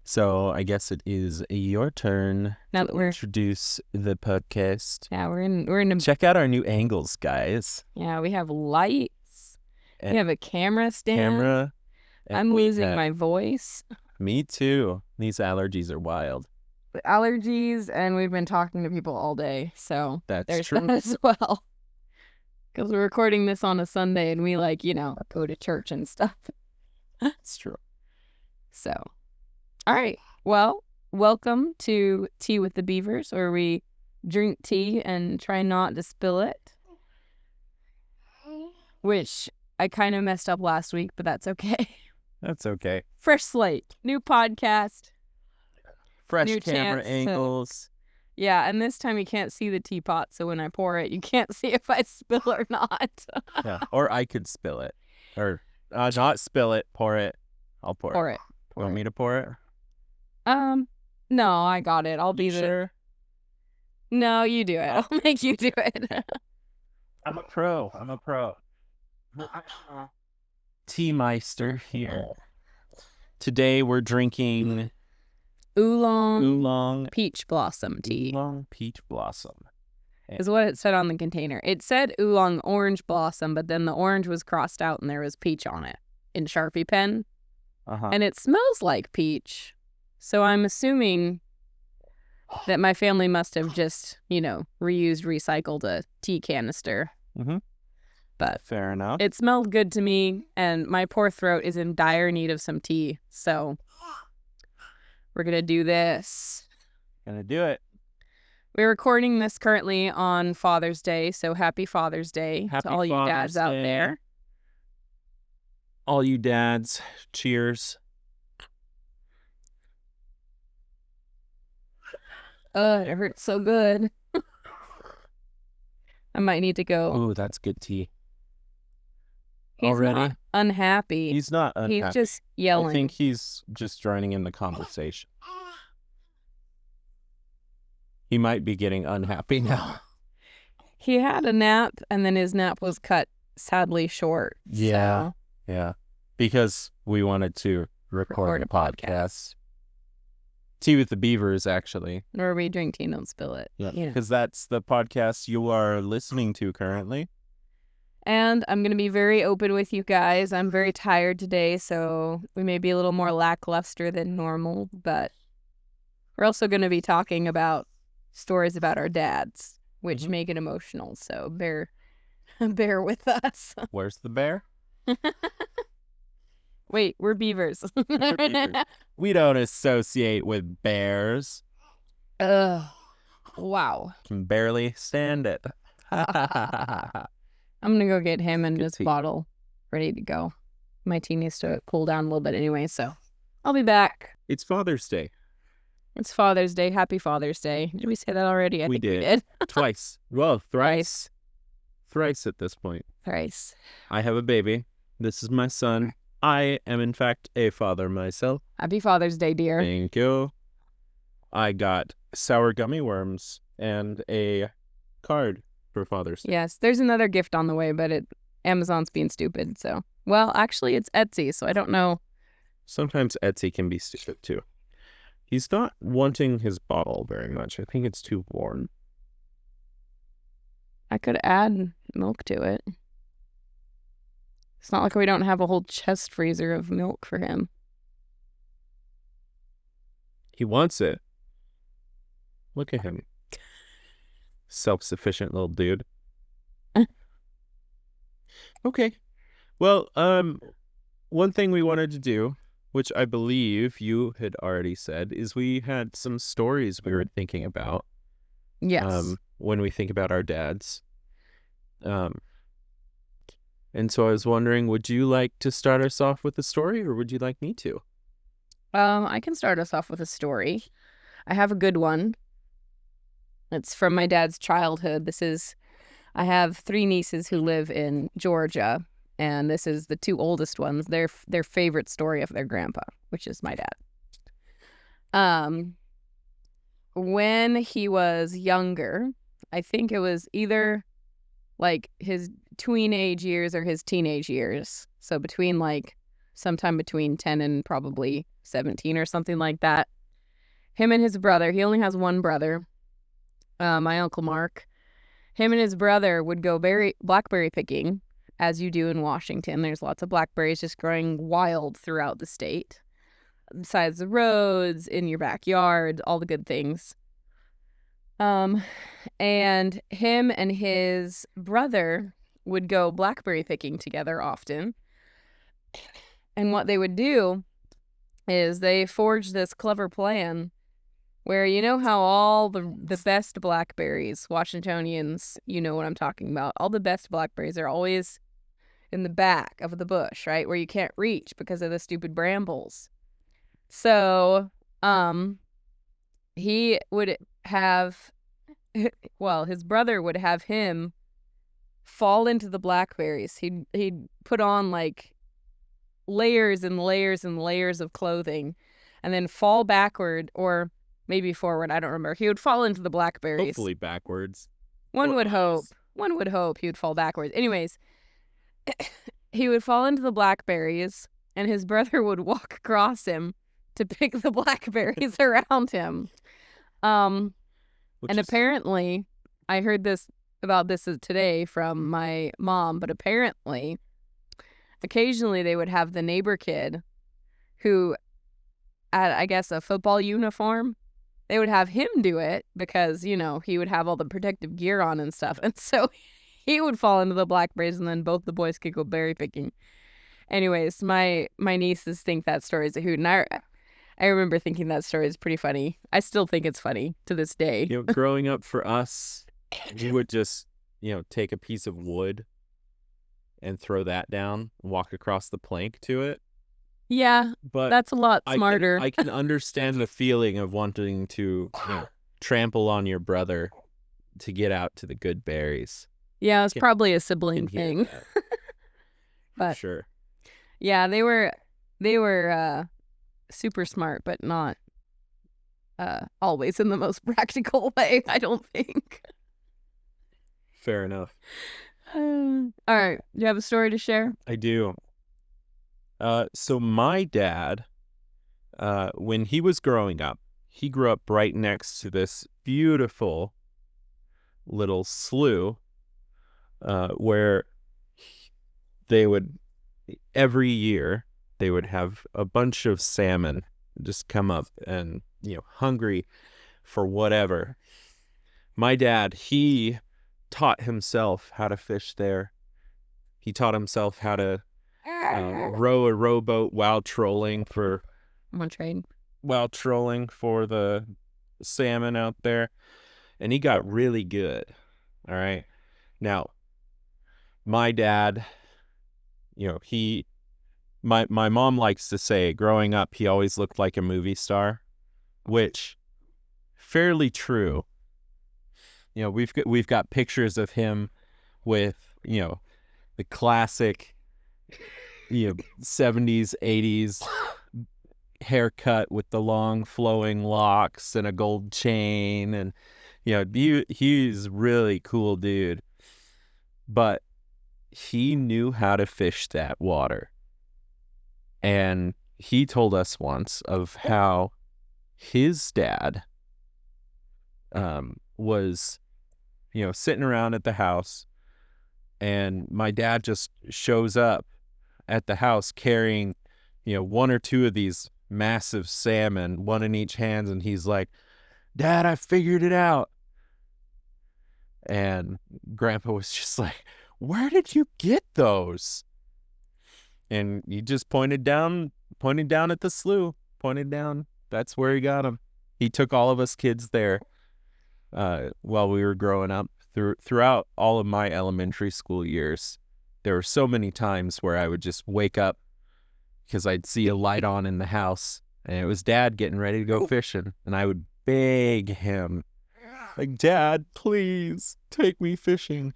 So I guess it is your turn Now to that we're introduce the podcast. we're in a Check out our new angles, guys. we have lights. And We have a camera stand. camera. and I'm we losing have- my voice. Me too. These allergies are wild. Allergies, and we've been talking to people all day, so That's there's true. that as well. Because we're recording this on a Sunday, and we go to church and stuff. That's true. So, all right. Well, welcome to Tea with the Beavers, where we drink tea and try not to spill it. Which I kind of messed up last week, but that's okay. That's okay. Fresh slate, new podcast. Fresh New camera chance to- angles. Yeah, and this time you can't see the teapot, so when I pour it, you can't see if I spill or not. Yeah. Or I could spill it. Or not spill it, pour it. I'll pour Pour it. it. Want me to pour it? No, I got it. I'll be You the. sure? No, you do it. I'll make you do it. I'm a pro. Tea Meister here. Today we're drinking Oolong oolong peach blossom tea peach blossom. is what it said on the container. It said oolong orange blossom, but then the orange was crossed out and there was peach on it in Sharpie pen. Uh-huh. And it smells like peach. So I'm assuming that my family must have just, reused, recycled a tea canister. Mhm. But Fair enough. it smelled good to me, and my poor throat is in dire need of some tea. So we're going to do this. Gonna do it. We're recording this currently on Father's Day, so happy Father's Day Happy to all you dads Father's out Day. there. All you dads, cheers. It hurts so good. I might need to go. Ooh, that's good tea. He's Already? not unhappy. He's not unhappy. He's just yelling. I think he's just joining in the conversation. He might be getting unhappy now. He had a nap, and then his nap was cut sadly short. Yeah. So, Yeah. Because we wanted to record Record a a podcast. Tea with the Beavers, actually. where we drink tea, don't spill it. Yeah. You know. Because that's the podcast you are listening to currently. And I'm going to be very open with you guys. I'm very tired today, so we may be a little more lackluster than normal, but we're also going to be talking about stories about our dads, which Mhm. make it emotional, so bear with us. Where's the bear? Wait, we're beavers. We're beavers. We don't associate with bears. Ugh. Wow. Can barely stand it. I'm going to go get him and Good his tea. bottle ready to go. My tea needs to cool down a little bit anyway, so I'll be back. It's Father's Day. It's Father's Day. Happy Father's Day. Did we say that already? I We think we did. did. Twice. Well, thrice. Thrice at this point. Thrice. I have a baby. This is my son. I am, in fact, a father myself. Happy Father's Day, dear. Thank you. I got sour gummy worms and a card for Father's Day. Yes, there's another gift on the way, but Amazon's being stupid, so. Well, actually, it's Etsy, so I don't know. Sometimes Etsy can be stupid, too. He's not wanting his bottle very much. I think it's too warm. I could add milk to it. It's not like we don't have a whole chest freezer of milk for him. He wants it. Look at him. Self-sufficient little dude. Okay. Well, one thing we wanted to do, which I believe you had already said, is we had some stories we were thinking about. Yes. When we think about our dads. And so I was wondering, would you like to start us off with a story, or would you like me to? I can start us off with a story. I have a good one. It's from my dad's childhood. I have 3 nieces who live in Georgia, and this is the 2 oldest ones. Their favorite story of their grandpa, which is my dad. When he was younger, I think it was either like his tween-age years or his teenage years. So between like sometime between 10 and probably 17 or something like that. Him and his brother, he only has one brother, my Uncle Mark. Him and his brother would go blackberry picking, as you do in Washington. There's lots of blackberries just growing wild throughout the state. Besides the roads, in your backyard, all the good things. And him and his brother would go blackberry picking together often. And what they would do is they forged this clever plan where, you know how all the best blackberries, Washingtonians, you know what I'm talking about. All the best blackberries are always in the back of the bush, right? Where you can't reach because of the stupid brambles. So, he would have, well, his brother would have him fall into the blackberries. He'd put on like layers and layers and layers of clothing and then fall backward or maybe forward. I don't remember. He would fall into the blackberries. Hopefully backwards. One would hope he would fall backwards. Anyways, he would fall into the blackberries and his brother would walk across him to pick the blackberries around him. Apparently, I heard about this today from my mom, but apparently, occasionally they would have the neighbor kid who, at, I guess, a football uniform, they would have him do it because, you know, he would have all the protective gear on and stuff. And so he would fall into the blackberries and then both the boys could go berry picking. Anyways, my nieces think that story is a hoot. And I remember thinking that story is pretty funny. I still think it's funny to this day. You know, growing up for us, we would just, you know, take a piece of wood and throw that down, walk across the plank to it. Yeah, but that's a lot smarter. I can understand the feeling of wanting to, you know, trample on your brother to get out to the good berries. Yeah, it's probably a sibling thing. But sure. Yeah, they were super smart, but not always in the most practical way, I don't think. Fair enough. All right. Do you have a story to share? I do. So my dad, when he was growing up, he grew up right next to this beautiful little slough, where they would, every year, they would have a bunch of salmon just come up and, you know, hungry for whatever. My dad, he taught himself how to fish there. He taught himself how to row a rowboat while trolling for the salmon out there, and he got really good. All right. Now, my dad, you know, my mom likes to say, growing up, he always looked like a movie star, which fairly true. You know, we've got pictures of him with, you know, the classic, you know, 70s, 80s haircut with the long flowing locks and a gold chain, and, you know, he's really cool dude. But he knew how to fish that water. And he told us once of how his dad was, you know, sitting around at the house, and my dad just shows up at the house carrying, you know, one or two of these massive salmon, one in each hand, and he's like, "Dad, I figured it out." And Grandpa was just like, "Where did you get those?" And he just pointed down at the slough, pointed down. That's where he got them. He took all of us kids there while we were growing up. Throughout all of my elementary school years, there were so many times where I would just wake up because I'd see a light on in the house, and it was Dad getting ready to go fishing, and I would beg him, like, "Dad, please take me fishing."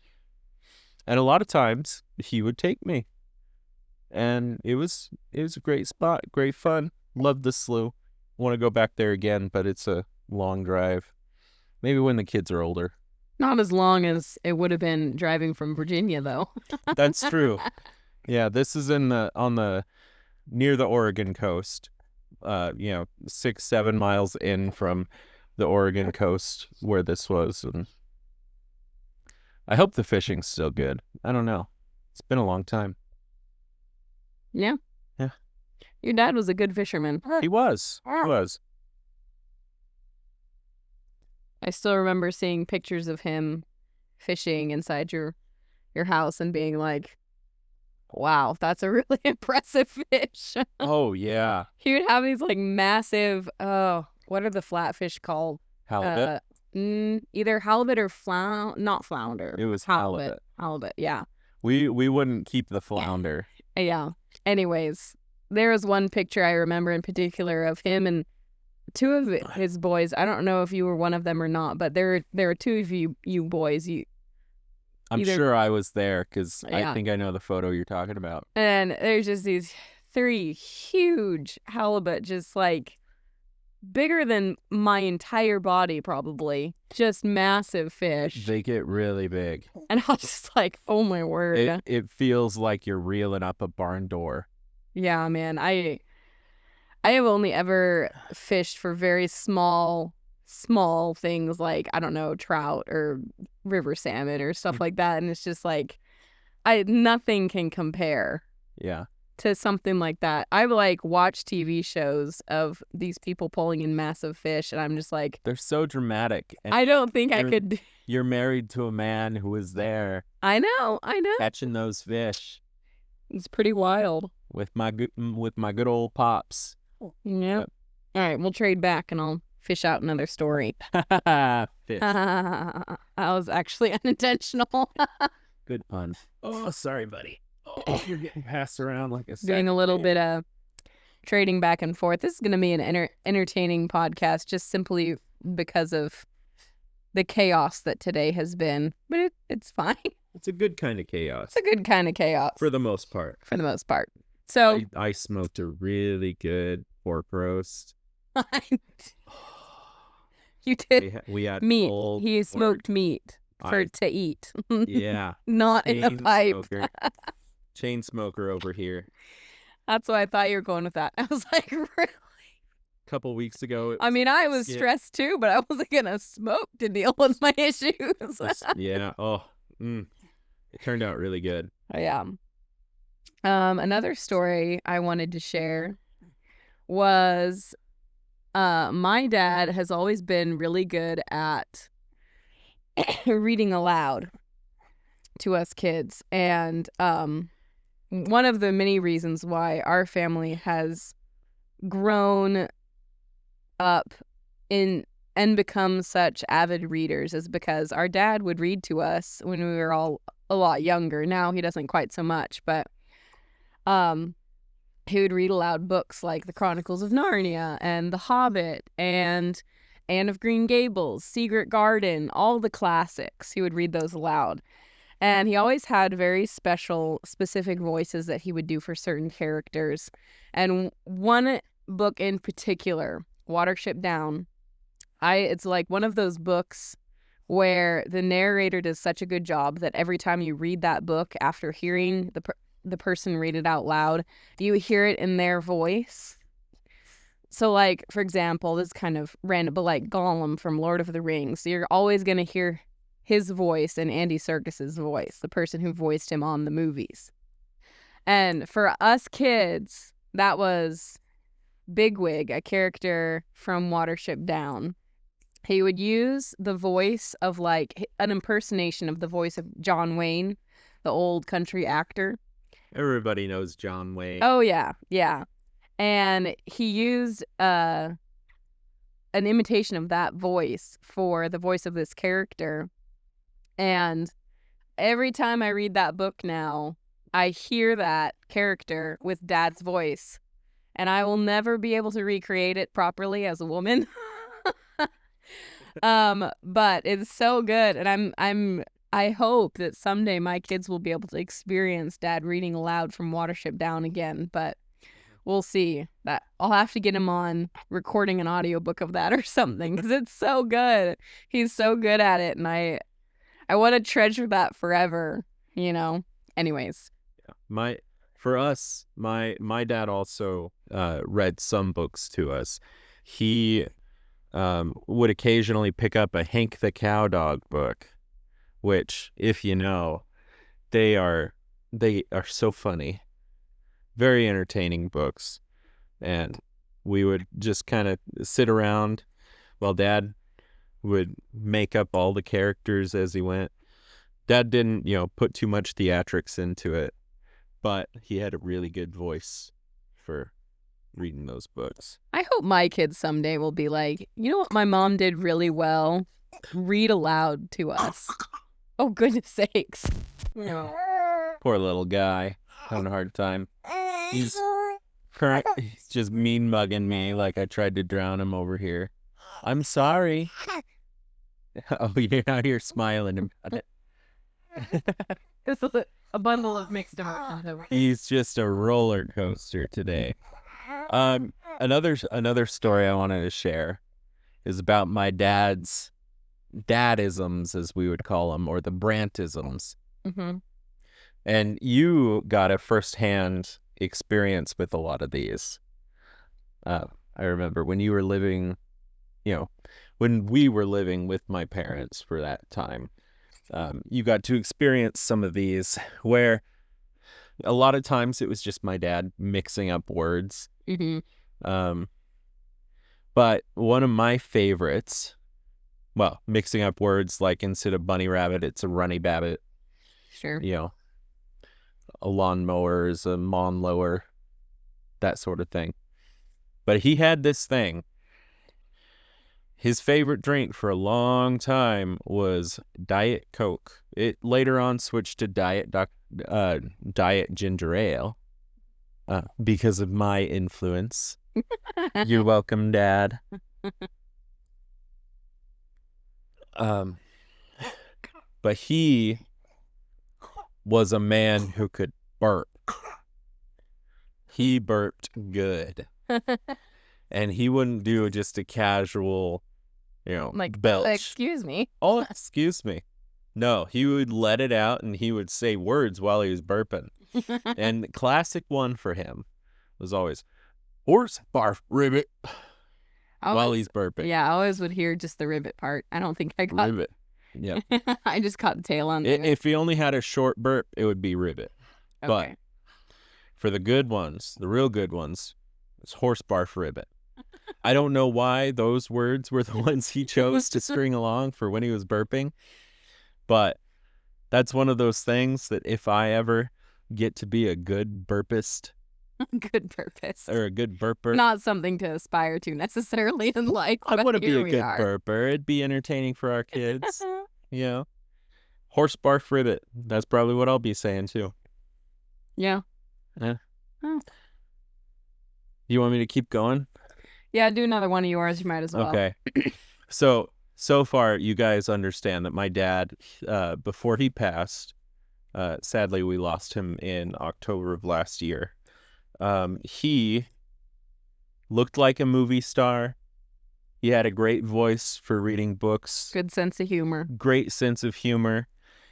And a lot of times he would take me. And it was a great spot, great fun. Loved the slough. Want to go back there again, but it's a long drive. Maybe when the kids are older. Not as long as it would have been driving from Virginia, though. That's true. Yeah, this is on the near the Oregon coast. 6-7 miles in from the Oregon coast where this was, and I hope the fishing's still good. I don't know. It's been a long time. Yeah. Yeah. Your dad was a good fisherman. He was. I still remember seeing pictures of him fishing inside your house and being like, wow, that's a really impressive fish. Oh, yeah. He would have these like massive, what are the flatfish called? Halibut. Either halibut or not flounder. It was halibut. Halibut, yeah. We wouldn't keep the flounder. Yeah. Anyways, there was one picture I remember in particular of him and two of his boys. I don't know if you were one of them or not, but there are two of you boys. I'm sure I was there because Yeah. I think I know the photo you're talking about. And there's just these 3 huge halibut, just like bigger than my entire body, probably. Just massive fish. They get really big. And I was just like, oh my word. It feels like you're reeling up a barn door. Yeah, man. I have only ever fished for very small things like, I don't know, trout or river salmon or stuff like that. And it's just like, nothing can compare. Yeah. To something like that. I've like watched TV shows of these people pulling in massive fish, and I'm just like, they're so dramatic. And I don't think I could. You're married to a man who was there. I know. Catching those fish. It's pretty wild. With my good old pops. Yeah. All right, we'll trade back, and I'll fish out another story. Fish. That was actually unintentional. Good pun. Oh, sorry, buddy. Oh, you're getting passed around like a Doing a little bit of trading back and forth. This is going to be an entertaining podcast just simply because of the chaos that today has been. But it's fine. It's a good kind of chaos. It's a good kind of chaos. For the most part. So I smoked a really good pork roast. You did. We had meat. He smoked meat to eat. Yeah. Not in the pipe. Chain smoker over here. That's why I thought you were going with that. I was like, really? A couple weeks ago. I mean, I was stressed too, but I wasn't going to smoke to deal with my issues. Yeah. Oh, it turned out really good. Yeah. Another story I wanted to share was my dad has always been really good at reading aloud to us kids. And one of the many reasons why our family has grown up and become such avid readers is because our dad would read to us when we were all a lot younger. Now he doesn't quite so much, but he would read aloud books like The Chronicles of Narnia and The Hobbit and Anne of Green Gables, Secret Garden, all the classics. He would read those aloud. And he always had very specific voices that he would do for certain characters. And one book in particular, Watership Down, it's like one of those books where the narrator does such a good job that every time you read that book after hearing the person read it out loud, you hear it in their voice. So like, for example, this is kind of random, but like Gollum from Lord of the Rings, so you're always going to hear his voice and Andy Serkis's voice, the person who voiced him on the movies. And for us kids, that was Bigwig, a character from Watership Down. He would use the voice of like an impersonation of the voice of John Wayne, the old country actor. Everybody knows John Wayne. Oh, yeah. Yeah. And he used an imitation of that voice for the voice of this character. And every time I read that book now, I hear that character with Dad's voice. And I will never be able to recreate it properly as a woman. But it's so good. And I hope that someday my kids will be able to experience Dad reading aloud from Watership Down again. But we'll see. That I'll have to get him on recording an audiobook of that or something, because it's so good. He's so good at it, and I want to treasure that forever, you know. Anyways. Yeah. for us, my dad also read some books to us. He would occasionally pick up a Hank the Cowdog book, which, if you know, they are so funny, very entertaining books. And we would just kind of sit around while Dad would make up all the characters as he went. Dad didn't, put too much theatrics into it, but he had a really good voice for reading those books. I hope my kids someday will be like, you know what my mom did really well? Read aloud to us. Oh, goodness sakes. No. Poor little guy, having a hard time. He's just mean mugging me like I tried to drown him over here. I'm sorry. Oh, you're out here smiling about it. This is a bundle of mixed emotions. He's just a roller coaster today. Another story I wanted to share is about my dad's dadisms, as we would call them, or the Brantisms. Mm-hmm. And you got a firsthand experience with a lot of these. I remember when you were living, when we were living with my parents for that time, you got to experience some of these where a lot of times it was just my dad mixing up words. Mm-hmm. But one of my favorites, well, mixing up words, like instead of bunny rabbit, it's a runny babbit. Sure. A lawnmower is a lawnmower, that sort of thing. But he had this thing. His favorite drink for a long time was Diet Coke. It later on switched to Diet Ginger Ale because of my influence. You're welcome, Dad. But he was a man who could burp. He burped good. And he wouldn't do just a casual, like, belch. Excuse me. Oh, excuse me. No, he would let it out and he would say words while he was burping. And the classic one for him was always, horse barf ribbit, while he's burping. Yeah, I always would hear just the ribbit part. I don't think I got... Ribbit. Yeah. I just caught the tail on it. If he only had a short burp, it would be ribbit. Okay. But for the good ones, the real good ones, it's horse barf ribbit. I don't know why those words were the ones he chose to string along for when he was burping, but that's one of those things that if I ever get to be a good burpist, good burpist, or a good burper, not something to aspire to necessarily in life. I want to be a good burper. It'd be entertaining for our kids. Horse barf ribbit. That's probably what I'll be saying too. Yeah. Yeah. Oh. You want me to keep going? Yeah, do another one of yours. You might as well. Okay. So far, you guys understand that my dad, before he passed, sadly, we lost him in October of last year. He looked like a movie star. He had a great voice for reading books. Good sense of humor. Great sense of humor.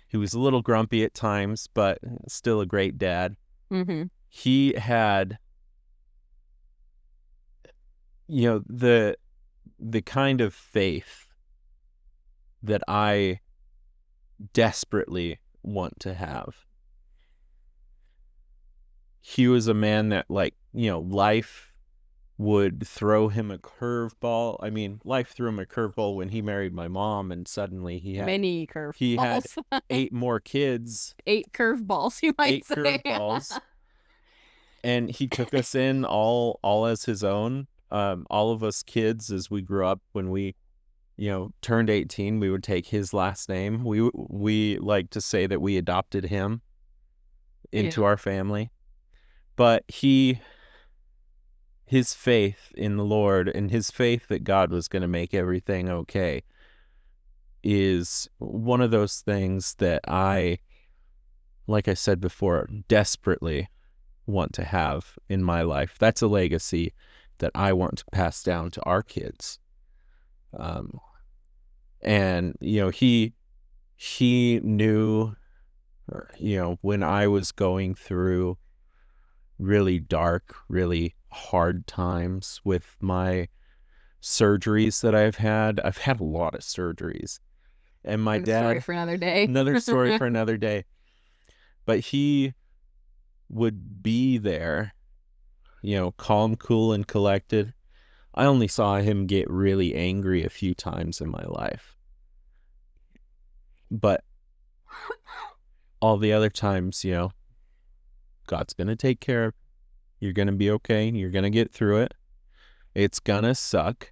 He was a little grumpy at times, but still a great dad. Mm-hmm. He had, the kind of faith that I desperately want to have. He was a man that, life would throw him a curveball. I mean, life threw him a curveball when he married my mom, and suddenly he had many curveballs. He had 8 more kids. 8 curveballs, you might say. 8 curveballs. And he took us in all as his own. All of us kids, as we grew up, when we, turned 18, we would take his last name. We like to say that we adopted him into our family. But his faith in the Lord and his faith that God was going to make everything okay is one of those things that I, like I said before, desperately want to have in my life. That's a legacy that I want to pass down to our kids. And he knew, when I was going through really dark, really hard times with my surgeries that I've had. I've had a lot of surgeries. And my Another story dad, for another day. another story for another day. But he would be there, calm, cool, and collected. I only saw him get really angry a few times in my life. But all the other times, God's going to take care of you. You're going to be okay. You're going to get through it. It's going to suck.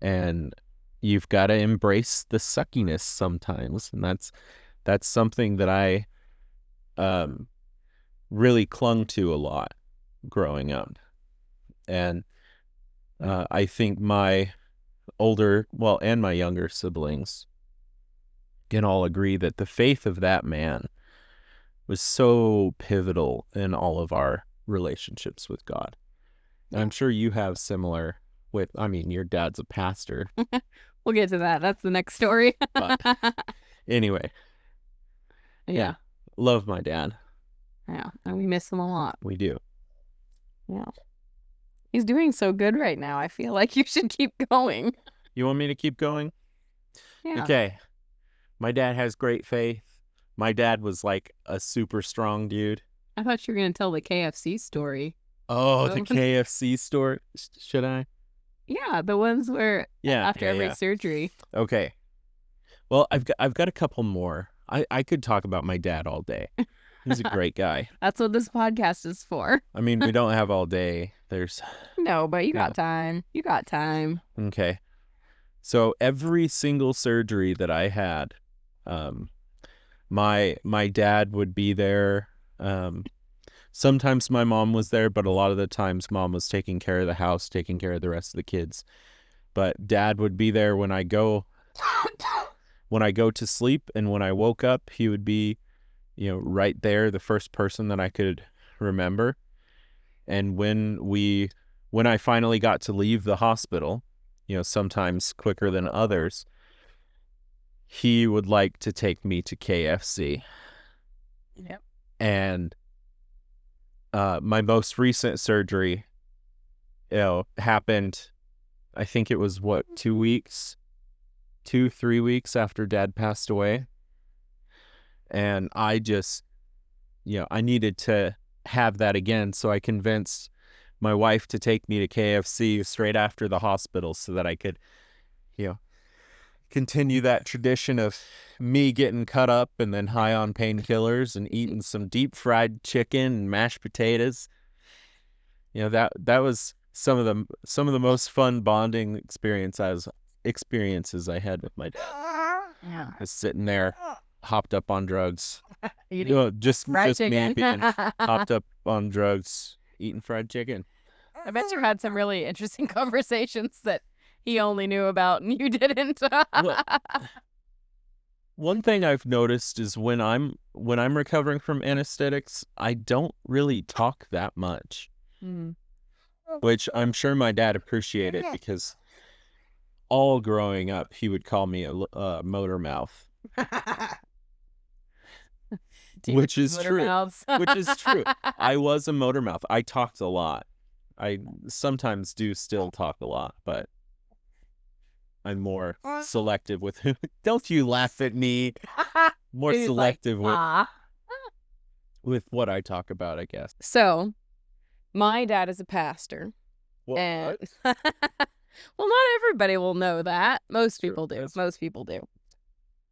And you've got to embrace the suckiness sometimes. And that's something that I really clung to a lot growing up. And I think my and my younger siblings can all agree that the faith of that man was so pivotal in all of our relationships with God. And I'm sure you have similar your dad's a pastor. We'll get to that. That's the next story. But anyway. Yeah. Love my dad. Yeah. And we miss him a lot. We do. Yeah. He's doing so good right now. I feel like you should keep going. You want me to keep going? Yeah. Okay. My dad has great faith. My dad was like a super strong dude. I thought you were going to tell the KFC story. Oh, the KFC story. Should I? Yeah, the ones where after every surgery. Okay. Well, I've got a couple more. I could talk about my dad all day. He's a great guy. That's what this podcast is for. I mean, we don't have all day. No, but you got time. You got time. Okay. So every single surgery that I had, my dad would be there. Sometimes my mom was there, but a lot of the times mom was taking care of the house, taking care of the rest of the kids. But dad would be there when I go to sleep, and when I woke up, he would be, right there, the first person that I could remember. And when I finally got to leave the hospital, sometimes quicker than others, he would like to take me to KFC. Yep. And my most recent surgery, happened, I think it was 2 weeks, 3 weeks after Dad passed away. And I just, I needed to have that again. So I convinced my wife to take me to KFC straight after the hospital so that I could, continue that tradition of me getting cut up and then high on painkillers and eating some deep fried chicken and mashed potatoes. That was some of the most fun bonding experiences I had with my dad. Yeah. I was sitting there, hopped up on drugs. Just chicken. me being hopped up on drugs, eating fried chicken. I bet you had some really interesting conversations that he only knew about and you didn't. Well, one thing I've noticed is when I'm recovering from anesthetics, I don't really talk that much. Which I'm sure my dad appreciated, because all growing up he would call me a motor mouth. Which is true. Which is true. I was a motor mouth. I talked a lot. I sometimes do still talk a lot, but I'm more selective with who. Don't you laugh at me. More selective with what I talk about, I guess. So, my dad is a pastor. What? And well, not everybody will know that. Most people do. Yes. Most people do.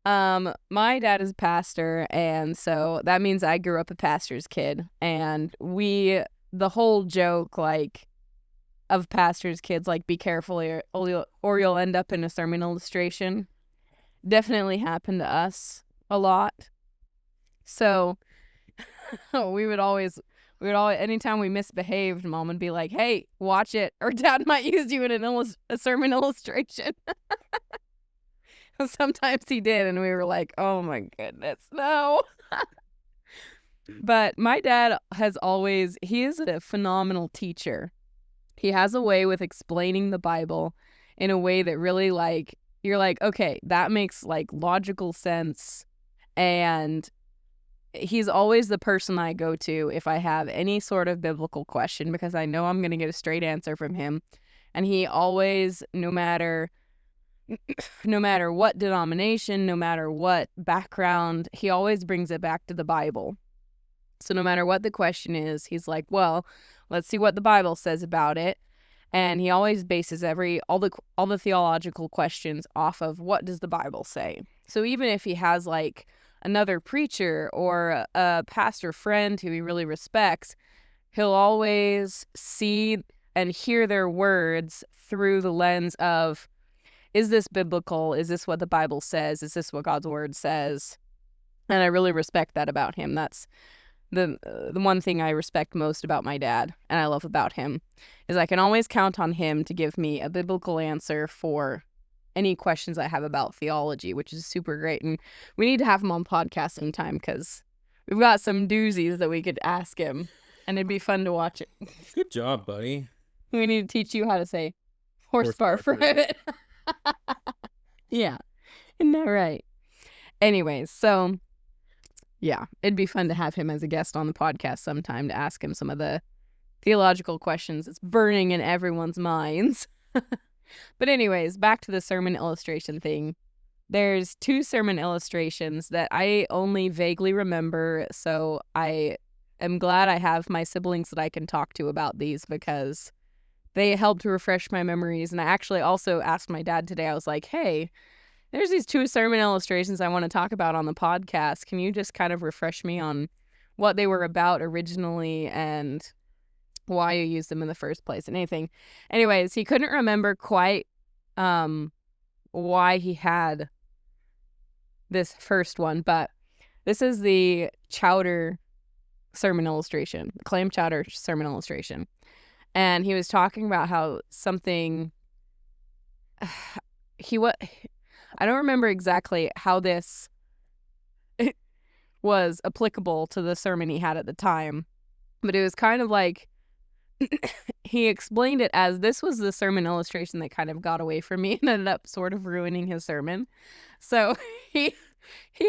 My dad is a pastor, and so that means I grew up a pastor's kid. And the whole joke, of pastors' kids, be careful or you'll end up in a sermon illustration, definitely happened to us a lot. So we would always, anytime we misbehaved, Mom would be like, "Hey, watch it, or Dad might use you in a sermon illustration." Sometimes he did, and we were like, "Oh my goodness, no." But my dad he is a phenomenal teacher. He has a way with explaining the Bible in a way that really, you're like, okay, that makes, logical sense. And he's always the person I go to if I have any sort of biblical question, because I know I'm going to get a straight answer from him. And he always, no matter what denomination, no matter what background, he always brings it back to the Bible. So no matter what the question is, he's like, well, let's see what the Bible says about it. And he always bases all the theological questions off of what does the Bible say. So even if he has like another preacher or a pastor friend who he really respects, he'll always see and hear their words through the lens of, is this biblical? Is this what the Bible says? Is this what God's word says? And I really respect that about him. That's the one thing I respect most about my dad and I love about him, is I can always count on him to give me a biblical answer for any questions I have about theology, which is super great. And we need to have him on podcast sometime, because we've got some doozies that we could ask him, and it'd be fun to watch it. Good job, buddy. We need to teach you how to say horsepower for it. Yeah. Isn't that right? Anyways, so yeah, it'd be fun to have him as a guest on the podcast sometime to ask him some of the theological questions that's burning in everyone's minds. But anyways, back to the sermon illustration thing. There's 2 sermon illustrations that I only vaguely remember, so I am glad I have my siblings that I can talk to about these, because they helped to refresh my memories. And I actually also asked my dad today, I was like, hey, there's these 2 sermon illustrations I want to talk about on the podcast. Can you just kind of refresh me on what they were about originally and why you used them in the first place and anything? Anyways, he couldn't remember quite why he had this first one, but this is the chowder sermon illustration, clam chowder sermon illustration. And he was talking about how something I don't remember exactly how this was applicable to the sermon he had at the time, but it was kind of like he explained it as, this was the sermon illustration that kind of got away from me and ended up sort of ruining his sermon. So he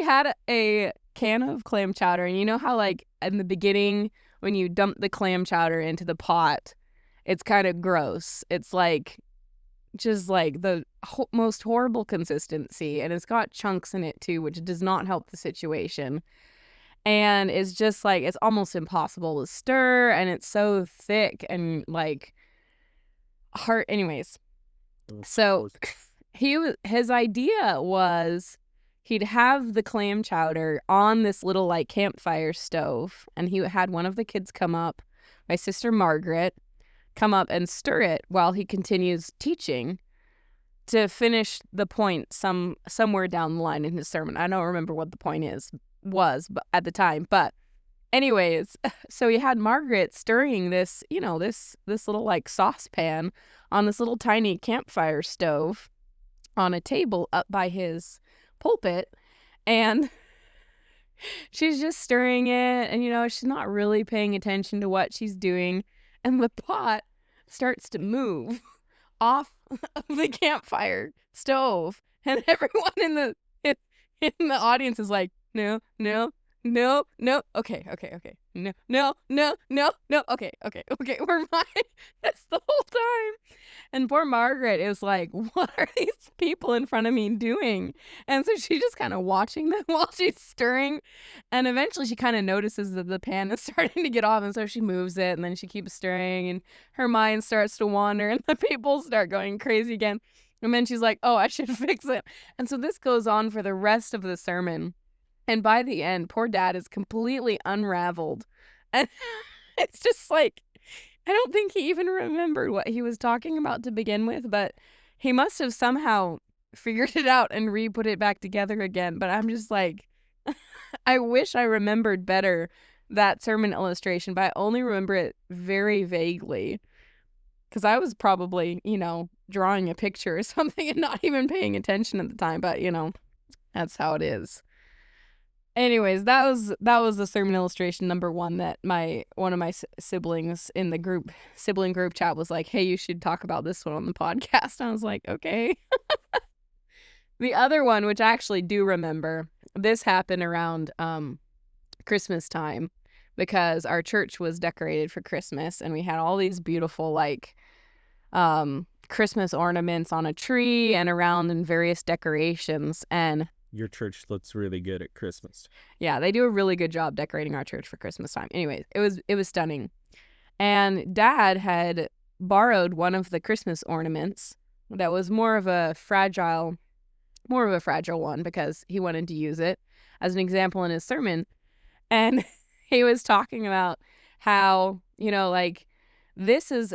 had a can of clam chowder, and you know how like in the beginning when you dump the clam chowder into the pot, it's kind of gross. It's like just like the most horrible consistency, and it's got chunks in it too, which does not help the situation. And it's just like, it's almost impossible to stir, and it's so thick and like hard. Anyways, so his idea was he'd have the clam chowder on this little like campfire stove, and he had one of the kids come up, my sister Margaret, come up and stir it while he continues teaching to finish the point somewhere down the line in his sermon. I don't remember what the point was but at the time, but anyways, so he had Margaret stirring this, this little like saucepan on this little tiny campfire stove on a table up by his pulpit, and she's just stirring it, and she's not really paying attention to what she's doing, and the pot starts to move off of the campfire stove, and everyone in the audience is like, no, no, no, no, okay, no, no, no, no, no, okay, we're fine. That's the whole time. And poor Margaret is like, what are these people in front of me doing? And so she's just kind of watching them while she's stirring. And eventually she kind of notices that the pan is starting to get off. And so she moves it, and then she keeps stirring, and her mind starts to wander, and the people start going crazy again. And then she's like, oh, I should fix it. And so this goes on for the rest of the sermon. And by the end, poor dad is completely unraveled. And it's just like, I don't think he even remembered what he was talking about to begin with, but he must have somehow figured it out and re-put it back together again. But I'm just like, I wish I remembered better that sermon illustration, but I only remember it very vaguely, because I was probably, drawing a picture or something and not even paying attention at the time. But, that's how it is. Anyways, that was the sermon illustration number 1 that one of my siblings in the sibling group chat was like, hey, you should talk about this one on the podcast. I was like, okay. The other one, which I actually do remember, this happened around Christmas time because our church was decorated for Christmas and we had all these beautiful like Christmas ornaments on a tree and around in various decorations. And Your church looks really good at Christmas. yeah, they do a really good job decorating our church for Christmas time. Anyways, it was stunning. And Dad had borrowed one of the Christmas ornaments that was more of a fragile one because he wanted to use it as an example in his sermon. And he was talking about how, you know, like this is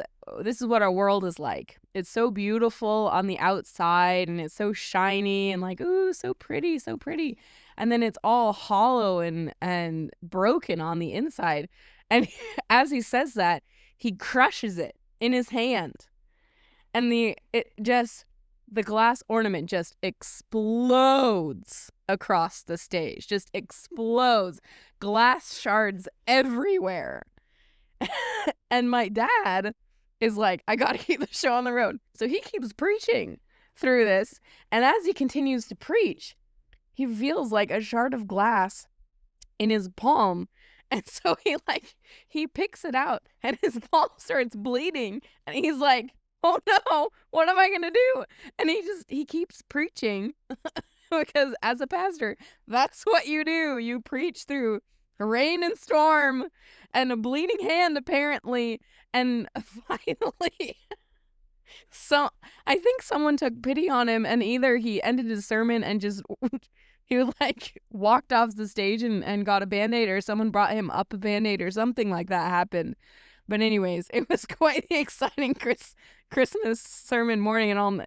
what our world is like. It's so beautiful on the outside and it's so shiny and like, ooh, so pretty, so pretty. And then it's all hollow and broken on the inside. And as he says that, he crushes it in his hand. And the glass ornament just explodes across the stage. Just explodes. Glass shards everywhere. And my dad is like, I gotta keep the show on the road. So he keeps preaching through this. And as he continues to preach, he feels like a shard of glass in his palm. And so he picks it out and his palm starts bleeding. And he's like, oh no, what am I going to do? And he keeps preaching because as a pastor, that's what you do. You preach through rain and storm and a bleeding hand, apparently. And finally, I think someone took pity on him and either he ended his sermon and just, he like walked off the stage and got a Band-Aid, or someone brought him up a Band-Aid or something like that happened. But anyways, it was quite the exciting Christmas sermon morning, and I'll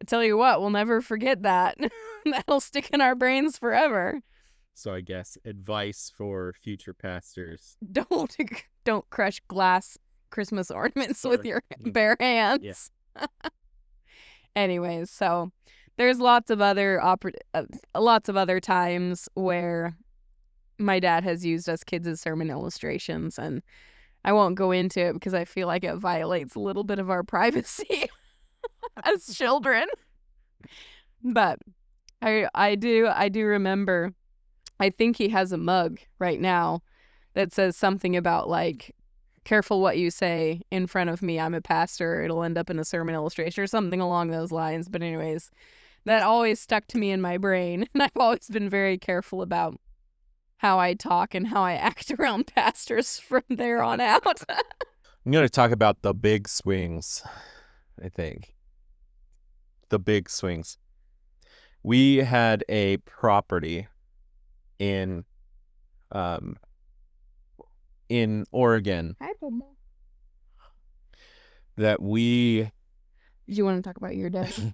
tell you what, we'll never forget that. That'll stick in our brains forever. So I guess advice for future pastors: don't crush glass Christmas ornaments with your bare hands. Yeah. Anyways, so there's lots of other times where my dad has used us kids as sermon illustrations, and I won't go into it because I feel like it violates a little bit of our privacy as children. But I do remember, I think he has a mug right now that says something about like, careful what you say in front of me. I'm a pastor. It'll end up in a sermon illustration or something along those lines. But anyways, that always stuck to me in my brain. And I've always been very careful about how I talk and how I act around pastors from there on out. I'm going to talk about the big swings, I think. The big swings. We had a property in Oregon that we... Do you want to talk about your dad?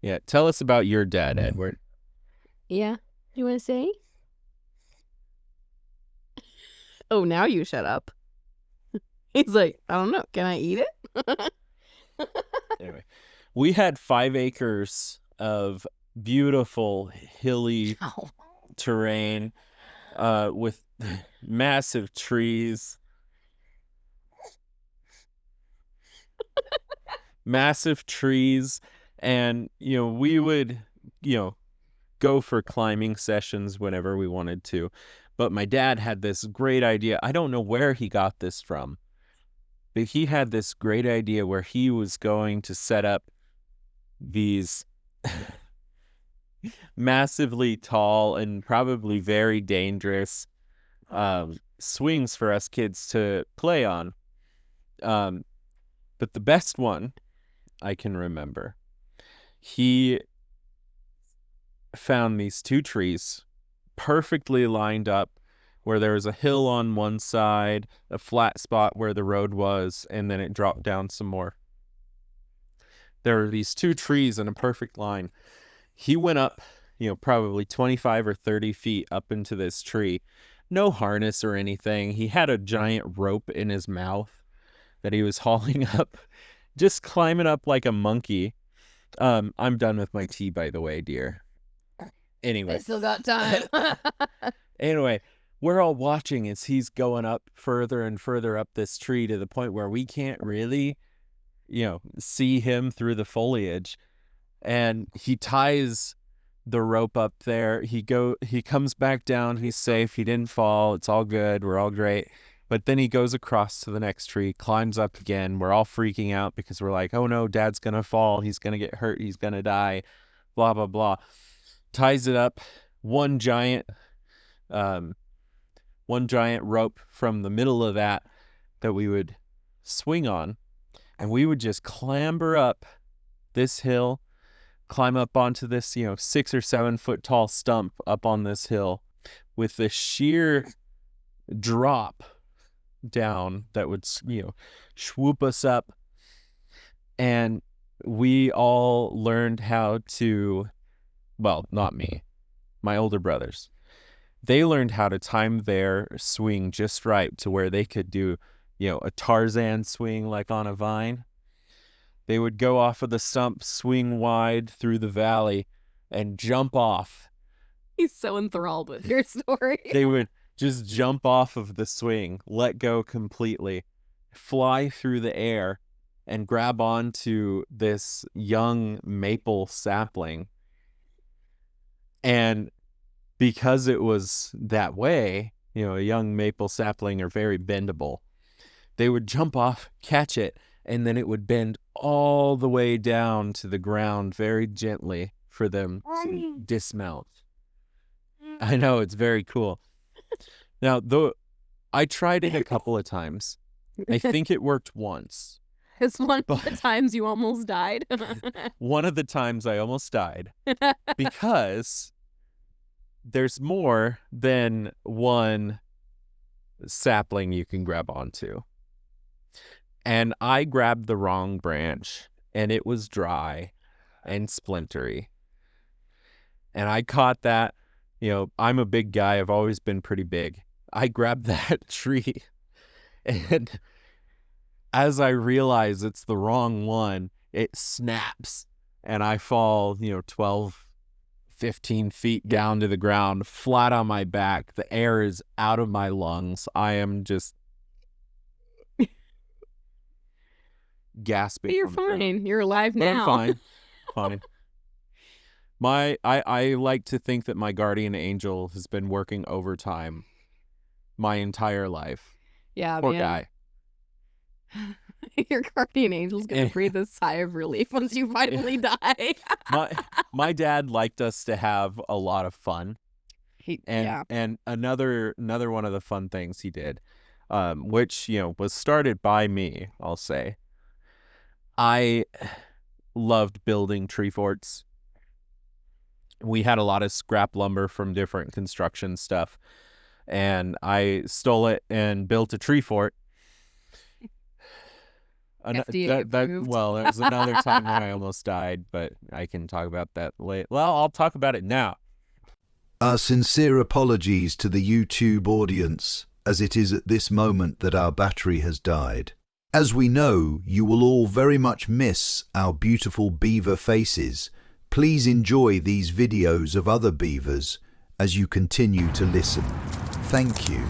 Yeah, tell us about your dad, Edward. Yeah. You want to say? Oh, now you shut up. He's like, I don't know. Can I eat it? Anyway, we had 5 acres of beautiful hilly terrain with massive trees. Massive trees. And, we would, go for climbing sessions whenever we wanted to. But my dad had this great idea. I don't know where he got this from, but he had this great idea where he was going to set up these massively tall and probably very dangerous swings for us kids to play on. But the best one I can remember, he found these 2 trees perfectly lined up where there was a hill on one side, a flat spot where the road was, and then it dropped down some more. There were these 2 trees in a perfect line. He went up, probably 25 or 30 feet up into this tree. No harness or anything. He had a giant rope in his mouth that he was hauling up, just climbing up like a monkey. I'm done with my tea, by the way, dear. Anyway. I still got time. Anyway, we're all watching as he's going up further and further up this tree to the point where we can't really, see him through the foliage. And he ties the rope up there. He comes back down. He's safe. He didn't fall. It's all good. We're all great. But then he goes across to the next tree, climbs up again. We're all freaking out because we're like, oh no, Dad's going to fall. He's going to get hurt. He's going to die. Blah, blah, blah. Ties it up. One giant rope from the middle of that we would swing on. And we would just clamber up this hill, climb up onto this, 6 or 7 foot tall stump up on this hill with the sheer drop down that would, swoop us up. And we all learned how to, well, not me, my older brothers. They learned how to time their swing just right to where they could do, a Tarzan swing like on a vine. They would go off of the stump, swing wide through the valley, and jump off. He's so enthralled with your story. They would just jump off of the swing, let go completely, fly through the air, and grab onto this young maple sapling. And because it was that way, a young maple sapling are very bendable. They would jump off, catch it, and then it would bend all the way down to the ground very gently for them to dismount. I know, it's very cool. Now, though, I tried it a couple of times. I think it worked once. It's one of the times you almost died. One of the times I almost died because there's more than one sapling you can grab onto. And I grabbed the wrong branch, and it was dry and splintery. And I caught that. I'm a big guy. I've always been pretty big. I grabbed that tree, and as I realize it's the wrong one, it snaps, and I fall, 12, 15 feet down to the ground, flat on my back. The air is out of my lungs. I am just gasping. But you're fine. You're alive now. I'm fine. I like to think that my guardian angel has been working overtime my entire life. Yeah, Poor man. guy. Your guardian angel's gonna breathe a sigh of relief once you finally die. my dad liked us to have a lot of fun. Yeah. And another one of the fun things he did, which was started by me, I'll say. I loved building tree forts. We had a lot of scrap lumber from different construction stuff, and I stole it and built a tree fort. FDA approved. Well, there was another time when I almost died, but I can talk about that later. Well, I'll talk about it now. Our sincere apologies to the YouTube audience, as it is at this moment that our battery has died. As we know, you will all very much miss our beautiful beaver faces. Please enjoy these videos of other beavers as you continue to listen. Thank you.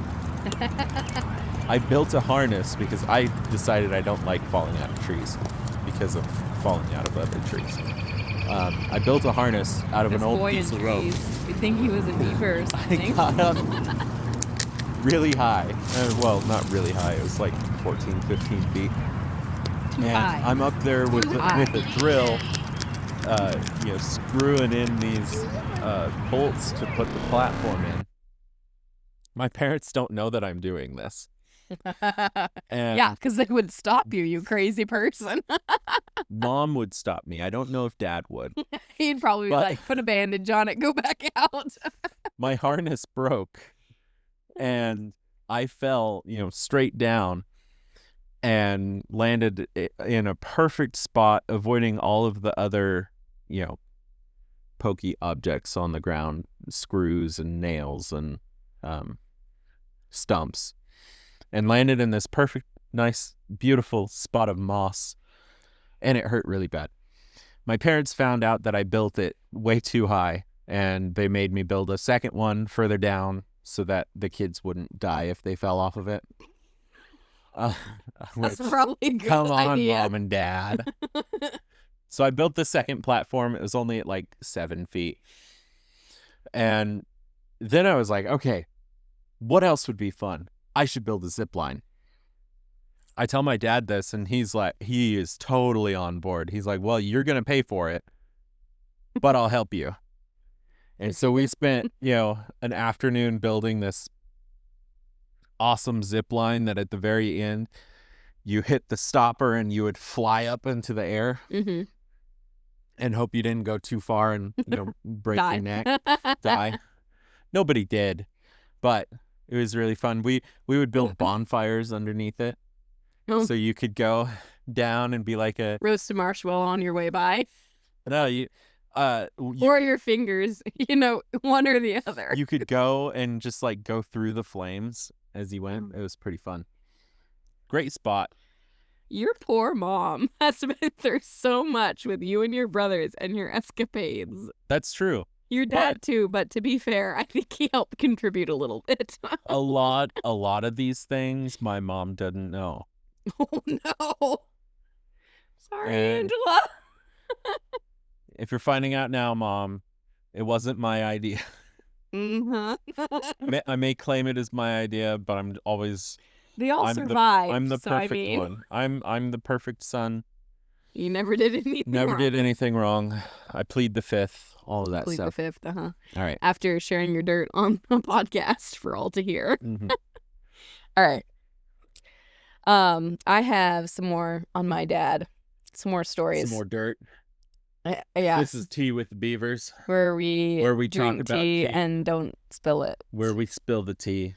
I built a harness because I decided I don't like falling out of trees because of falling out of other trees. I built a harness out of an old piece of rope. You'd think he was a beaver or something. I got up really high. Well, not really high. It was like 14, 15 feet. Too high. I'm up there with a drill, screwing in these bolts to put the platform in. My parents don't know that I'm doing this. And yeah, because they would stop you, you crazy person. Mom would stop me. I don't know if Dad would. He'd probably be like, put a bandage on it, go back out. My harness broke, and I fell, straight down and landed in a perfect spot, avoiding all of the other, pokey objects on the ground, screws and nails and stumps, and landed in this perfect, nice, beautiful spot of moss, and it hurt really bad. My parents found out that I built it way too high, and they made me build a second one further down so that the kids wouldn't die if they fell off of it. That's probably a good Come on, idea. Mom and Dad. So I built the second platform. It was only at like 7 feet. And then I was like, okay, what else would be fun? I should build a zip line. I tell my dad this, and he's like, he is totally on board. He's like, well, you're going to pay for it, but I'll help you. And so we spent, an afternoon building this awesome zip line that at the very end, you hit the stopper and you would fly up into the air and hope you didn't go too far and, break your neck, die. Nobody did, but it was really fun. We would build bonfires underneath it. Oh. So you could go down and be like a roast a marshmallow on your way by. No, or your fingers, one or the other. You could go and just like go through the flames as you went. It was pretty fun. Great spot. Your poor mom has been through so much with you and your brothers and your escapades. That's true. Your dad too, but to be fair, I think he helped contribute a little bit. a lot of these things my mom doesn't know. Oh no. Sorry, Angela. If you're finding out now, Mom, it wasn't my idea. I may claim it as my idea, but I'm always... They all survived. I'm the perfect one. I'm the perfect son. You never did anything wrong. I plead the fifth. All of that stuff. Plead the fifth, All right. After sharing your dirt on a podcast for all to hear. Mm-hmm. All right. I have some more on my dad. Some more stories. Some more dirt. Yeah. This is Tea with the Beavers. Where we drink talk about tea and don't spill it. Where we spill the tea.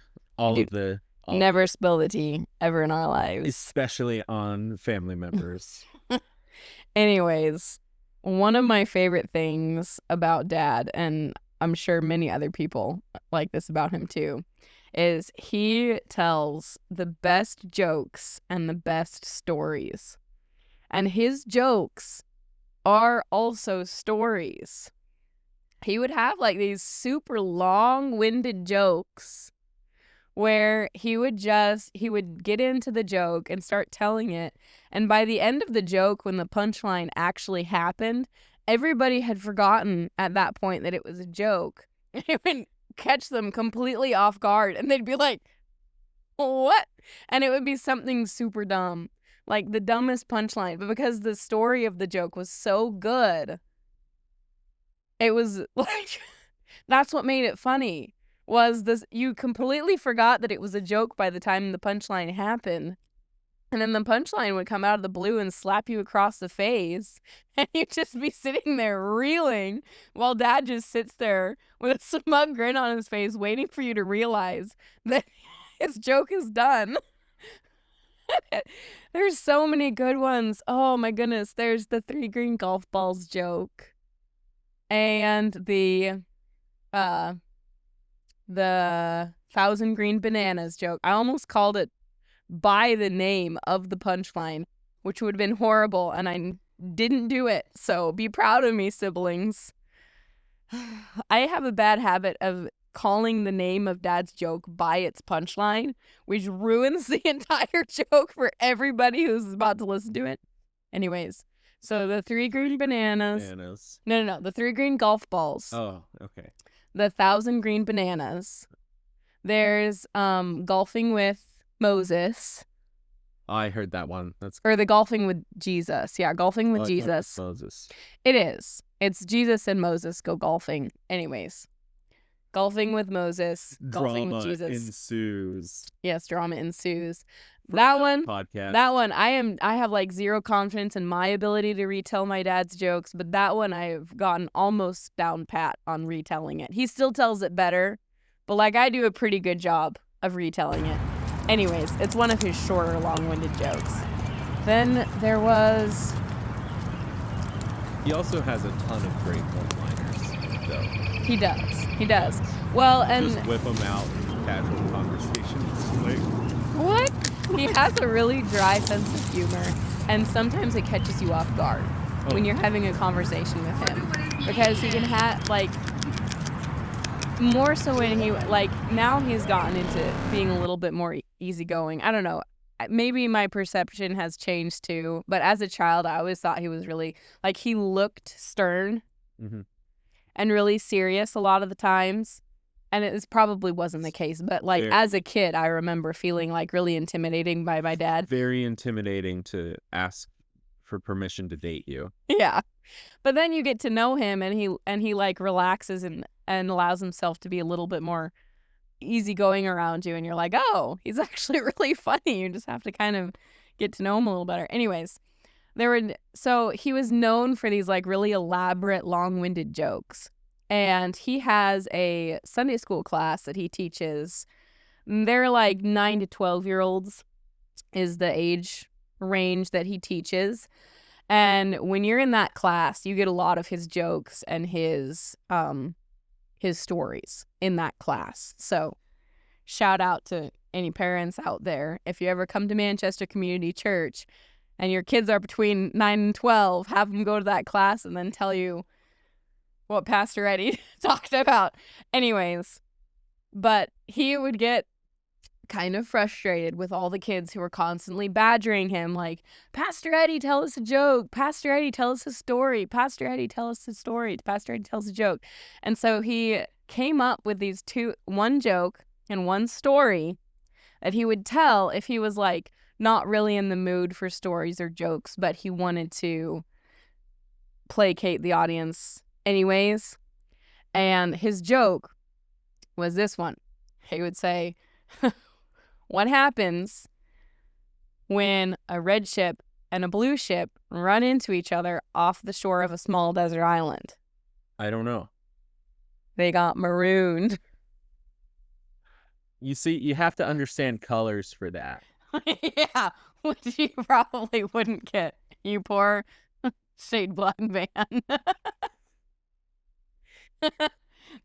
Never spill the tea ever in our lives. Especially on family members. Anyways, one of my favorite things about Dad, and I'm sure many other people like this about him too, is he tells the best jokes and the best stories. And his jokes are also stories. He would have like these super long-winded jokes where he would get into the joke and start telling it. And by the end of the joke, when the punchline actually happened, everybody had forgotten at that point that it was a joke. It would catch them completely off guard, and they'd be like, what? And it would be something super dumb, like the dumbest punchline. But because the story of the joke was so good, it was like, that's what made it funny. Was this, you completely forgot that it was a joke by the time the punchline happened. And then the punchline would come out of the blue and slap you across the face. And you'd just be sitting there reeling while Dad just sits there with a smug grin on his face waiting for you to realize that his joke is done. There's so many good ones. Oh my goodness. There's the 3 green golf balls joke. And the 1,000 green bananas joke. I almost called it by the name of the punchline, which would have been horrible, and I didn't do it. So be proud of me, siblings. I have a bad habit of calling the name of Dad's joke by its punchline, which ruins the entire joke for everybody who's about to listen to it. Anyways, so the 3 green bananas. No. The 3 green golf balls. Oh, okay. The 1,000 green bananas. There's golfing with Moses. I heard that one. Or the golfing with Jesus. Yeah, golfing with Jesus. Moses. It is. It's Jesus and Moses go golfing. Anyways, golfing with Moses. Golfing with Jesus. Drama ensues. Yes, drama ensues. That one. Podcast. That one. I have like zero confidence in my ability to retell my dad's jokes, but that one I've gotten almost down pat on retelling it. He still tells it better, but like I do a pretty good job of retelling it. Anyways, it's one of his shorter, long-winded jokes. Then there was... He also has a ton of great one-liners, though. He does. Well, and... Just whip them out in casual conversations. Like... What? He has a really dry sense of humor, and sometimes it catches you off guard when you're having a conversation with him. Because he can have, like... More so when he, like, now he's gotten into being a little bit more easygoing. I don't know. Maybe my perception has changed too. But as a child, I always thought he was really, like, he looked stern. Mm-hmm. and really serious a lot of the times. And it probably wasn't the case, but like Very- as a kid, I remember feeling like really intimidating by my dad. Very intimidating to ask for permission to date you. Yeah. But then you get to know him, and he like relaxes and allows himself to be a little bit more easygoing around you, and you're like, oh, he's actually really funny. You just have to kind of get to know him a little better. Anyways, so he was known for these like really elaborate, long-winded jokes. And he has a Sunday school class that he teaches. They're like 9 to 12-year-olds is the age range that he teaches. And when you're in that class, you get a lot of his jokes and his stories in that class. So shout out to any parents out there. If you ever come to Manchester Community Church and your kids are between 9 and 12, have them go to that class and then tell you what Pastor Eddie talked about. Anyways, but he would get kind of frustrated with all the kids who were constantly badgering him, like, Pastor Eddie, tell us a joke. Pastor Eddie, tell us a story. Pastor Eddie, tell us a story. Pastor Eddie tells a joke. And so he came up with one joke and one story that he would tell if he was like not really in the mood for stories or jokes, but he wanted to placate the audience anyways. And his joke was this one. He would say, what happens when a red ship and a blue ship run into each other off the shore of a small desert island? I don't know. They got marooned. You see, you have to understand colors for that. Yeah, which you probably wouldn't get. You poor shade blind man.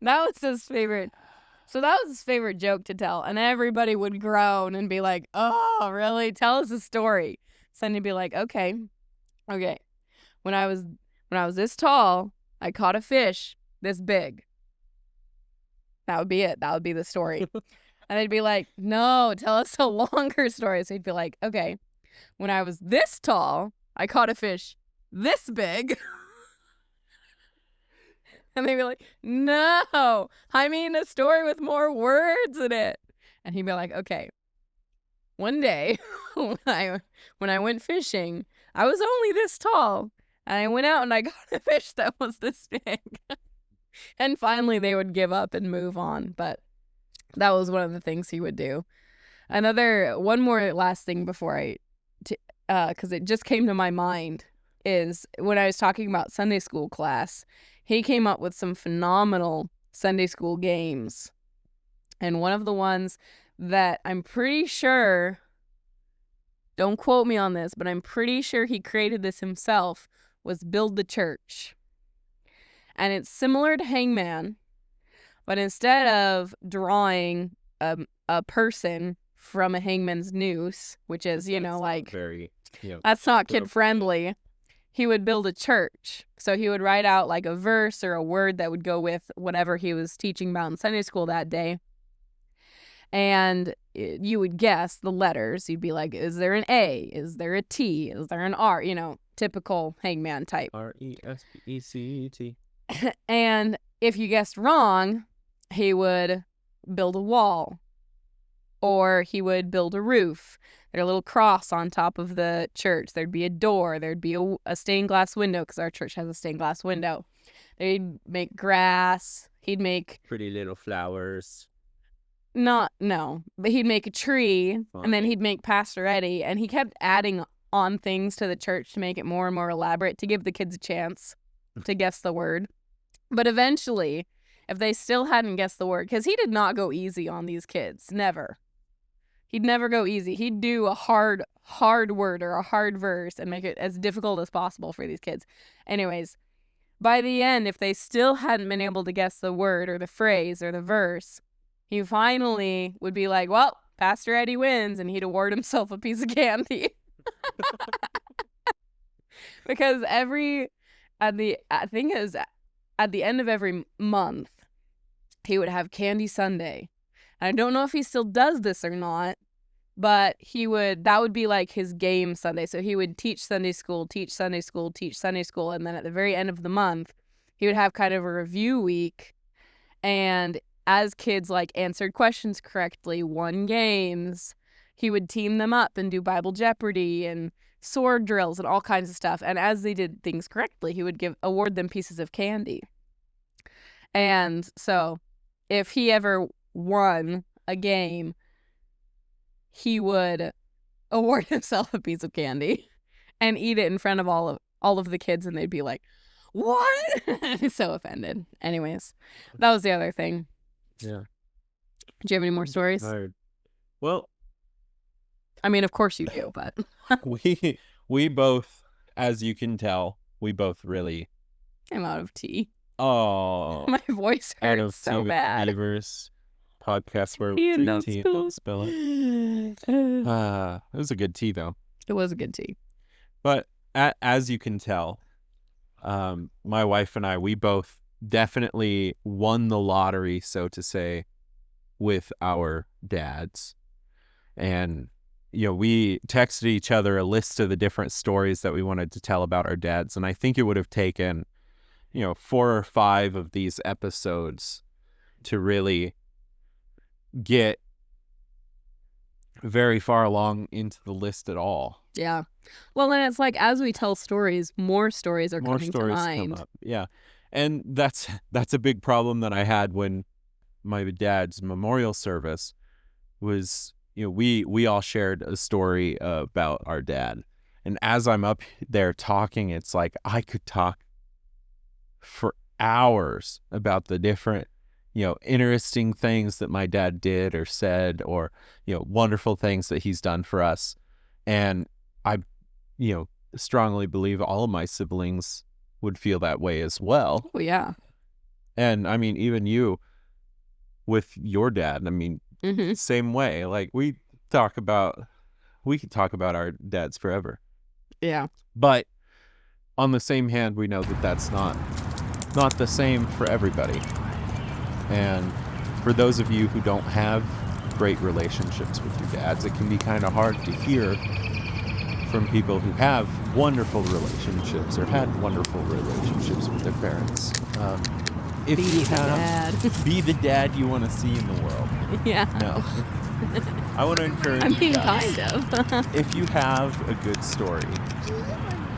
That was his favorite. So that was his favorite joke to tell, and everybody would groan and be like, "Oh, really? Tell us a story." So then he'd be like, "Okay. When I was this tall, I caught a fish this big." That would be it. That would be the story. And they'd be like, "No, tell us a longer story." So he'd be like, "Okay, when I was this tall, I caught a fish this big." And they'd be like, "No, I mean a story with more words in it." And he'd be like, "Okay, one day when I went fishing, I was only this tall, and I went out and I got a fish that was this big." And finally they would give up and move on. But that was one of the things he would do. One more last thing before because it just came to my mind, is when I was talking about Sunday school class, he came up with some phenomenal Sunday school games. And one of the ones that I'm pretty sure, don't quote me on this, but I'm pretty sure he created this himself, was Build the Church. And it's similar to Hangman, but instead of drawing a person from a hangman's noose, which is, like, very, that's not kid friendly, he would build a church. So he would write out like a verse or a word that would go with whatever he was teaching about in Sunday school that day. And you would guess the letters. You'd be like, is there an A? Is there a T? Is there an R? Typical Hangman type. RESPECT. And if you guessed wrong, he would build a wall, or he would build a roof. There'd a little cross on top of the church. There'd be a door. There'd be a stained glass window, because our church has a stained glass window. They'd make grass. He'd make pretty little flowers. But he'd make a tree, Fine. and then he'd make Pastor Eddie, and he kept adding on things to the church to make it more and more elaborate, to give the kids a chance to guess the word. But eventually, if they still hadn't guessed the word, because he did not go easy on these kids, never. He'd never go easy. He'd do a hard word or a hard verse and make it as difficult as possible for these kids. Anyways, by the end, if they still hadn't been able to guess the word or the phrase or the verse, he finally would be like, "Well, Pastor Eddie wins," and he'd award himself a piece of candy. Because at the end of every month, he would have Candy Sunday. And I don't know if he still does this or not, but that would be like his game Sunday. So he would teach Sunday school, and then at the very end of the month, he would have kind of a review week, and as kids like answered questions correctly, won games, he would team them up and do Bible Jeopardy and sword drills and all kinds of stuff. And as they did things correctly, he would award them pieces of candy. And so if he ever won a game, he would award himself a piece of candy and eat it in front of all of the kids, and they'd be like, "What?" So offended. Anyways, that was the other thing. Yeah. Do you have any more stories? Tired. Well, I mean, of course you do, but we both, as you can tell, we both really I'm out of tea. my My voice out hurts of so bad. Beaver's podcast where Tea and we don't drink tea and spill don't it. spill it. It was a good tea though. It was a good tea. But as you can tell, my wife and I, we both definitely won the lottery, so to say, with our dads. And, we texted each other a list of the different stories that we wanted to tell about our dads. And I think it would have taken, 4 or 5 of these episodes to really get very far along into the list at all. Yeah. Well, and it's like as we tell stories, more stories are More coming stories to mind. come up. Yeah. And that's a big problem that I had when my dad's memorial service was, we all shared a story about our dad. And as I'm up there talking, it's like I could talk for hours about the different, interesting things that my dad did or said, or, wonderful things that he's done for us. And I, strongly believe all of my siblings would feel that way as well. Oh, yeah. And I mean, even you with your dad, I mean, same way. Like we could talk about our dads forever. Yeah. But on the same hand, we know that that's not the same for everybody. And for those of you who don't have great relationships with your dads, it can be kind of hard to hear from people who have wonderful relationships or had wonderful relationships with their parents. If you have, be the dad you want to see in the world. Yeah. No. I want to encourage you guys, kind of. if you have a good story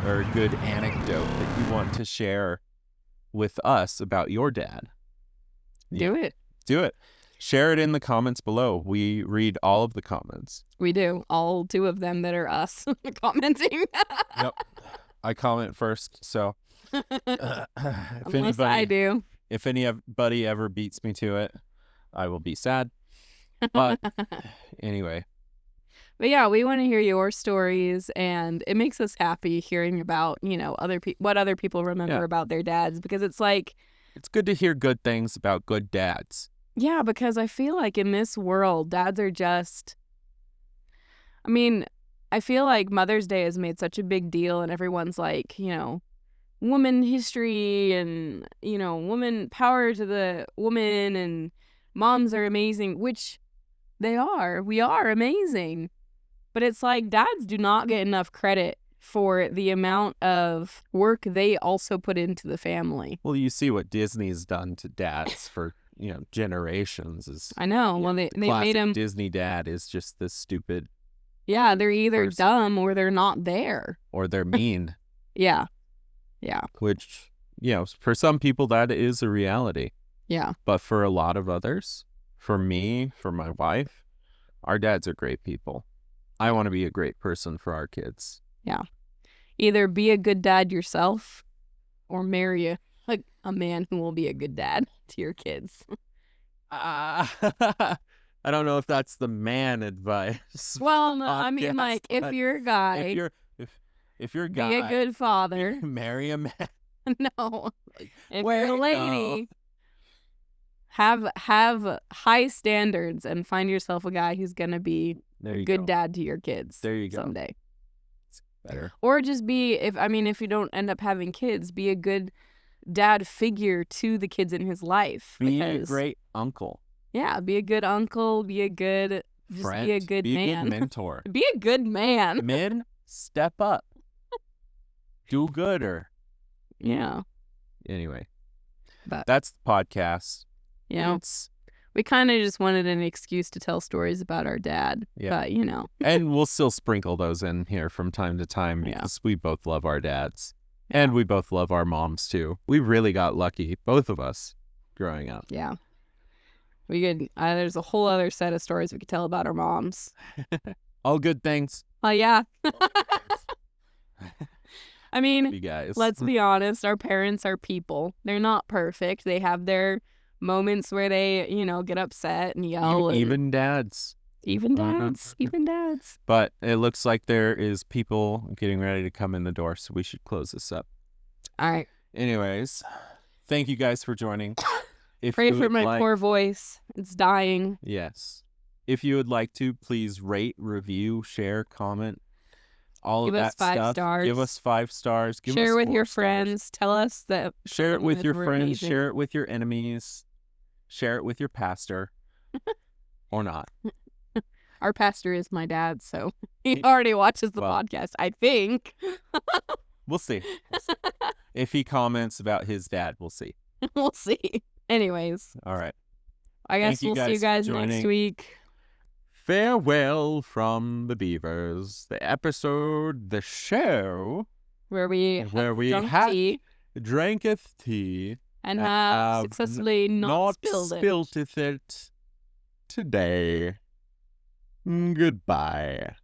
or a good anecdote that you want to share with us about your dad, Do it. Share it in the comments below. We read all of the comments. We do. All 2 of them that are us commenting. Yep. I comment first, so Unless I do. If anybody ever beats me to it, I will be sad. But anyway. But yeah, we want to hear your stories, and it makes us happy hearing about, what other people remember about their dads, because it's like, it's good to hear good things about good dads. Yeah, because I feel like in this world, dads are just, I mean, I feel like Mother's Day has made such a big deal, and everyone's like, woman history and, woman power to the woman, and moms are amazing, which they are. We are amazing. But it's like dads do not get enough credit for the amount of work they also put into the family. Well, you see what Disney's done to dads for, generations. I know. Well, they made him. Disney dad is just this stupid. Yeah, they're either dumb or they're not there. Or they're mean. Yeah. Which, for some people that is a reality. Yeah. But for a lot of others, for me, for my wife, our dads are great people. I want to be a great person for our kids. Yeah. Either be a good dad yourself or marry a man who will be a good dad to your kids. I don't know if that's the man advice. Well, no, I mean, like, if you're a guy, if you're a guy, be a good father. Marry a man. No. If you're a lady, have high standards and find yourself a guy who's going to be a good dad to your kids. There you go. Someday. It's better. Or just be, if you don't end up having kids, be a good dad figure to the kids in his life. Be a great uncle. Yeah, be a good uncle, be a good friend, be a good man. Be a good mentor. Be a good man. Men, step up. Do gooder. Yeah. Anyway. But That's the podcast. you know, It's we kind of just wanted an excuse to tell stories about our dad. Yeah. But you know, and we'll still sprinkle those in here from time to time Yeah. because we both love our dads. Yeah. And we both love our moms too. We really got lucky, both of us, growing up. yeah, we could. There's a whole other set of stories we could tell about our moms. All good things, Oh yeah. I mean, you guys. let's be honest. Our parents are people. They're not perfect. They have their moments where they, get upset and yell. Even dads. Even dads. Even dads. But it looks like there is people getting ready to come in the door, so we should close this up. All right. Anyways, thank you guys for joining. If Pray you for would my like- poor voice. It's dying. Yes. If you would like to, please rate, review, share, comment, all Give of us that 5 stuff. stars. Give us 5 stars. Share us with 4 your stars. friends. Tell us that. Share it with your we're friends. amazing. Share it with your enemies. Share it with your pastor. Or not. Our pastor is my dad, so he already watches the Well. podcast, I think. We'll see. If he comments about his dad, we'll see. We'll see. Anyways, All right. I guess Thank you we'll see you guys guys for next joining. week. Farewell from the Beavers. The episode, the show, Where we drunk have tea dranketh tea and and have have successfully not spilled it. spilteth it today. Goodbye.